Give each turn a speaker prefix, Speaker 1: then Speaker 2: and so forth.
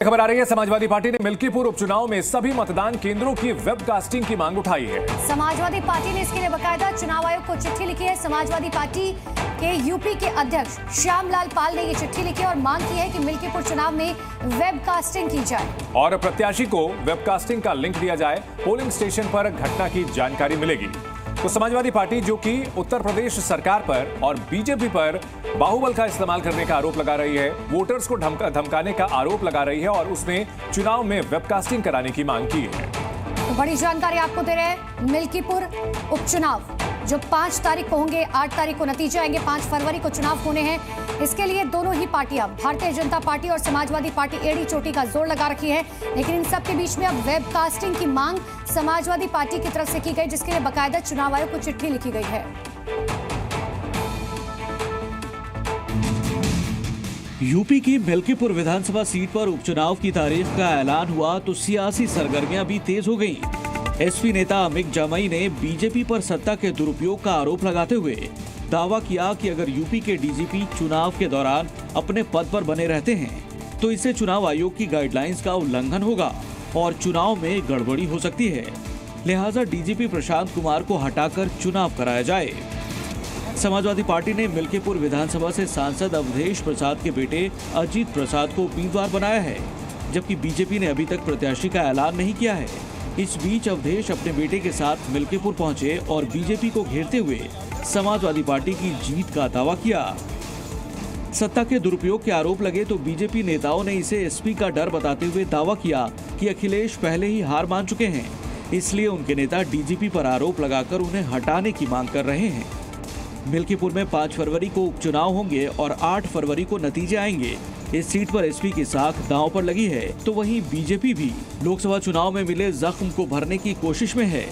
Speaker 1: खबर आ रही है, समाजवादी पार्टी ने मिल्कीपुर उपचुनाव में सभी मतदान केंद्रों की वेबकास्टिंग की मांग उठाई है।
Speaker 2: समाजवादी पार्टी ने इसके लिए बकायदा चुनाव आयोग को चिट्ठी लिखी है। समाजवादी पार्टी के यूपी के अध्यक्ष श्यामलाल पाल ने ये चिट्ठी लिखी और मांग की है कि मिल्कीपुर चुनाव में वेबकास्टिंग की जाए
Speaker 1: और प्रत्याशी को वेबकास्टिंग का लिंक दिया जाए। पोलिंग स्टेशन पर घटना की जानकारी मिलेगी। तो समाजवादी पार्टी, जो कि उत्तर प्रदेश सरकार पर और बीजेपी पर बाहुबल का इस्तेमाल करने का आरोप लगा रही है, वोटर्स को धमकाने का आरोप लगा रही है और उसने चुनाव में वेबकास्टिंग कराने की मांग की है।
Speaker 2: तो बड़ी जानकारी आपको दे रहे हैं। मिल्कीपुर उपचुनाव जो 5 तारीख को होंगे, 8 तारीख को नतीजे आएंगे, 5 फरवरी को चुनाव होने हैं। इसके लिए दोनों ही पार्टियां, भारतीय जनता पार्टी और समाजवादी पार्टी, एड़ी चोटी का जोर लगा रखी है। लेकिन इन सब के बीच में अब वेबकास्टिंग की मांग समाजवादी पार्टी की तरफ से की गई, जिसके लिए बाकायदा चुनाव आयोग को चिट्ठी लिखी गई है।
Speaker 3: यूपी की मिल्कीपुर विधानसभा सीट पर उपचुनाव की तारीख का ऐलान हुआ तो सियासी सरगर्मियां भी तेज हो गईं। एसपी नेता अमित जामई ने बीजेपी पर सत्ता के दुरुपयोग का आरोप लगाते हुए दावा किया कि अगर यूपी के डीजीपी चुनाव के दौरान अपने पद पर बने रहते हैं तो इससे चुनाव आयोग की गाइडलाइंस का उल्लंघन होगा और चुनाव में गड़बड़ी हो सकती है। लिहाजा डीजीपी प्रशांत कुमार को हटाकर चुनाव कराया जाए। समाजवादी पार्टी ने मिल्कीपुर विधानसभा से सांसद अवधेश प्रसाद के बेटे अजीत प्रसाद को उम्मीदवार बनाया है, जबकि बीजेपी ने अभी तक प्रत्याशी का ऐलान नहीं किया है। इस बीच अवधेश अपने बेटे के साथ मिल्कीपुर पहुंचे और बीजेपी को घेरते हुए समाजवादी पार्टी की जीत का दावा किया। सत्ता के दुरुपयोग के आरोप लगे तो बीजेपी नेताओं ने इसे एसपी का डर बताते हुए दावा किया कि अखिलेश पहले ही हार मान चुके हैं, इसलिए उनके नेता डीजीपी पर आरोप लगाकर उन्हें हटाने की मांग कर रहे हैं। मिल्कीपुर में 5 फरवरी को उपचुनाव होंगे और 8 फरवरी को नतीजे आएंगे। इस सीट पर एसपी की साख दांव पर लगी है, तो वहीं बीजेपी भी लोकसभा चुनाव में मिले जख्म को भरने की कोशिश में है।